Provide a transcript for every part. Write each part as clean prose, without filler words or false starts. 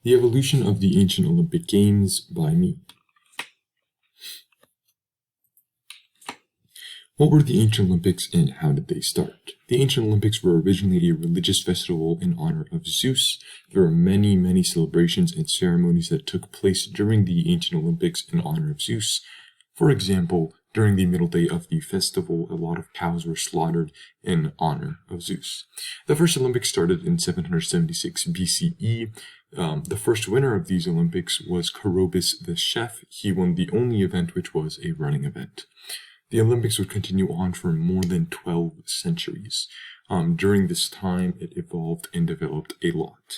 The Evolution of the Ancient Olympic Games by me. What were the Ancient Olympics and how did they start? The Ancient Olympics were originally a religious festival in honor of Zeus. There are many celebrations and ceremonies that took place during the Ancient Olympics in honor of Zeus. For example, during the middle day of the festival, a lot of cows were slaughtered in honor of Zeus. The first Olympics started in 776 BCE. The first winner of these Olympics was Coroebus the chef. He won the only event, which was a running event. The Olympics would continue on for more than 12 centuries. During this time, it evolved and developed a lot.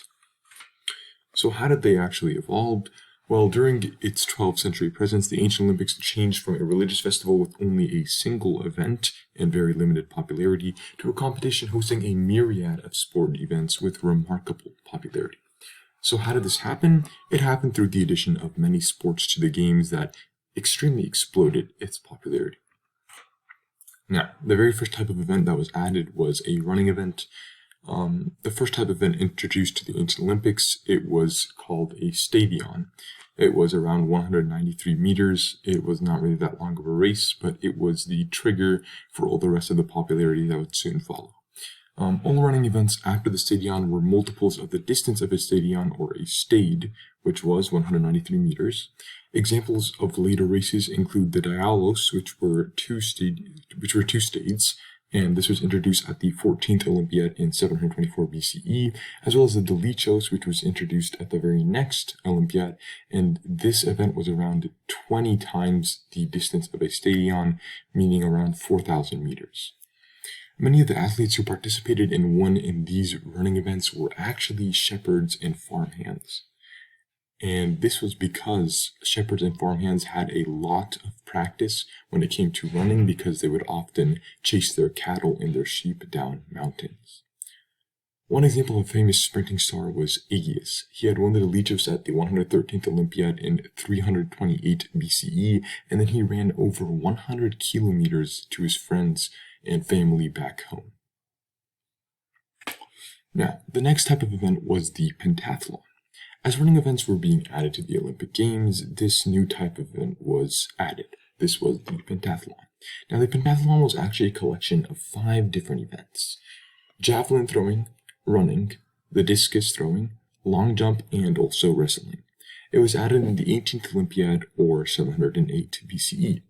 So how did they actually evolve? Well, during its 12th century presence, the Ancient Olympics changed from a religious festival with only a single event and very limited popularity to a competition hosting a myriad of sport events with remarkable popularity. So how did this happen? It happened through the addition of many sports to the games that extremely exploded its popularity. Now, the very first type of event that was added was a running event. The first type of event introduced to the Ancient Olympics, it was called a stadion. It was around 193 meters. It was not really that long of a race, but it was the trigger for all the rest of the popularity that would soon follow. All running events after the stadion were multiples of the distance of a stadion or a stade, which was 193 meters. Examples of later races include the dialos, which were two stades, and this was introduced at the 14th Olympiad in 724 BCE, as well as the dolichos, which was introduced at the very next Olympiad, and this event was around 20 times the distance of a stadion, meaning around 4,000 meters. Many of the athletes who participated and won in these running events were actually shepherds and farmhands. And this was because shepherds and farmhands had a lot of practice when it came to running because they would often chase their cattle and their sheep down mountains. One example of a famous sprinting star was Aegeus. He had won the dolichos at the 113th Olympiad in 328 BCE, and then he ran over 100 kilometers to his friends and family back home. Now, the next type of event was the pentathlon. As running events were being added to the Olympic Games, this new type of event was added. This was the pentathlon. Now, the pentathlon was actually a collection of 5 different events: javelin throwing, running, the discus throwing, long jump, and also wrestling. It was added in the 18th Olympiad, or 708 BCE.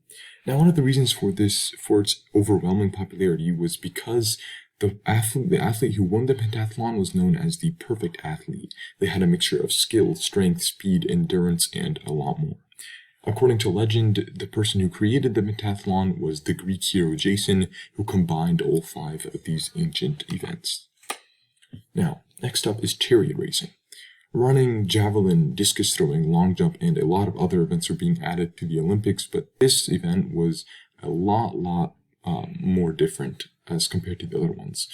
Now, one of the reasons for its overwhelming popularity was because the athlete who won the pentathlon was known as the perfect athlete. They had a mixture of skill, strength, speed, endurance, and a lot more. According to legend, the person who created the pentathlon was the Greek hero Jason, who combined all 5 of these ancient events. Now, next up is chariot racing. Running, javelin, discus throwing, long jump, and a lot of other events are being added to the Olympics, but this event was a lot more different as compared to the other ones.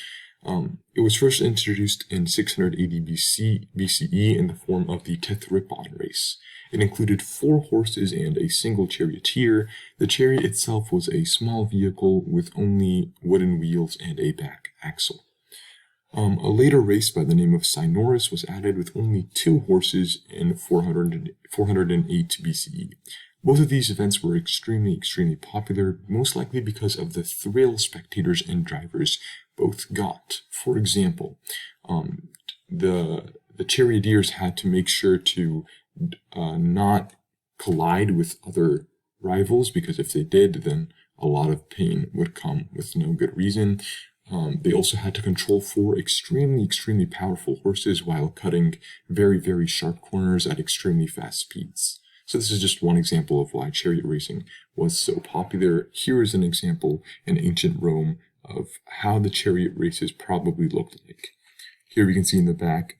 It was first introduced in 680 BCE in the form of the Tethrypon race. It included 4 horses and a single charioteer. The chariot itself was a small vehicle with only wooden wheels and a back axle. A later race by the name of Cynorus was added with only 2 horses in 408 BCE. Both of these events were extremely popular, most likely because of the thrill spectators and drivers both got. For example, the charioteers had to make sure to not collide with other rivals, because if they did, then a lot of pain would come with no good reason. They also had to control 4 extremely powerful horses while cutting very sharp corners at extremely fast speeds. So this is just one example of why chariot racing was so popular. Here is an example in ancient Rome of how the chariot races probably looked like. Here we can see in the back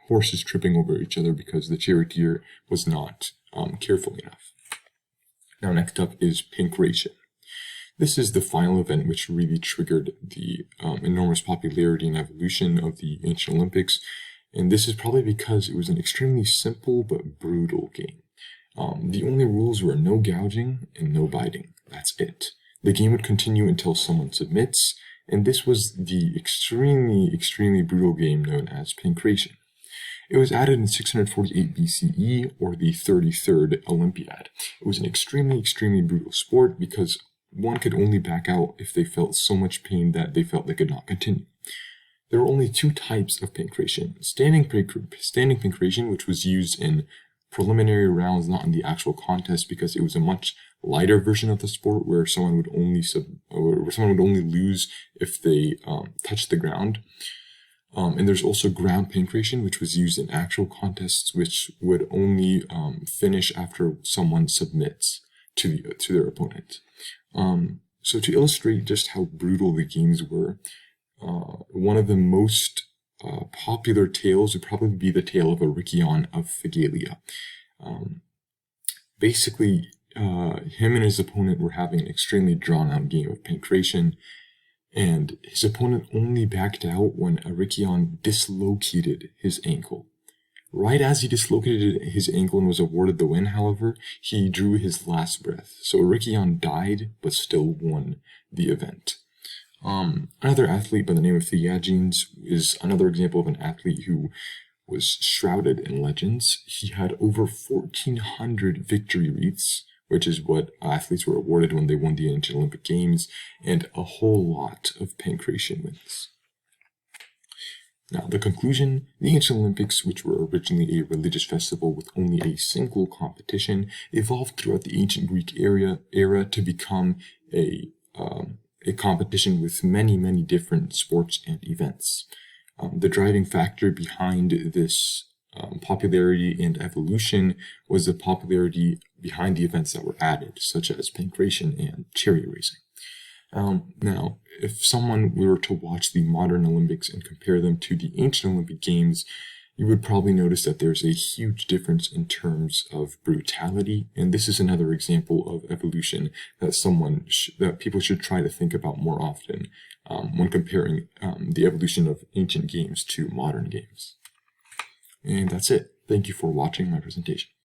horses tripping over each other because the charioteer was not careful enough. Now, next up is Pancreation. This is the final event which really triggered the enormous popularity and evolution of the ancient Olympics, and this is probably because it was an extremely simple but brutal game. The only rules were no gouging and no biting. That's it. The game would continue until someone submits, and this was the extremely brutal game known as Pancreation. It was added in 648 BCE, or the 33rd Olympiad. It was an extremely brutal sport because one could only back out if they felt so much pain that they felt they could not continue. There were only two types of pancreation. Standing pancreation, which was used in preliminary rounds, not in the actual contest, because it was a much lighter version of the sport where someone would only lose if they touched the ground. And there's also ground pancreation, which was used in actual contests, which would only finish after someone submits to their opponent. So to illustrate just how brutal the games were, one of the most popular tales would probably be the tale of Aricion of Phegalia. Basically, him and his opponent were having an extremely drawn-out game of pancreation, and his opponent only backed out when Aricion dislocated his ankle. Right as he dislocated his ankle and was awarded the win, however, he drew his last breath. So Aricion died, but still won the event. Another athlete by the name of Theagenes is another example of an athlete who was shrouded in legends. He had over 1,400 victory wreaths, which is what athletes were awarded when they won the ancient Olympic Games, and a whole lot of pancreation wins. Now, the conclusion: the ancient Olympics, which were originally a religious festival with only a single competition, evolved throughout the ancient Greek era to become a competition with many different sports and events. The driving factor behind this popularity and evolution was the popularity behind the events that were added, such as Pancreation and Chariot Racing. Now, if someone were to watch the modern Olympics and compare them to the ancient Olympic Games, you would probably notice that there's a huge difference in terms of brutality, and this is another example of evolution that people should try to think about more often when comparing the evolution of ancient games to modern games. And that's it. Thank you for watching my presentation.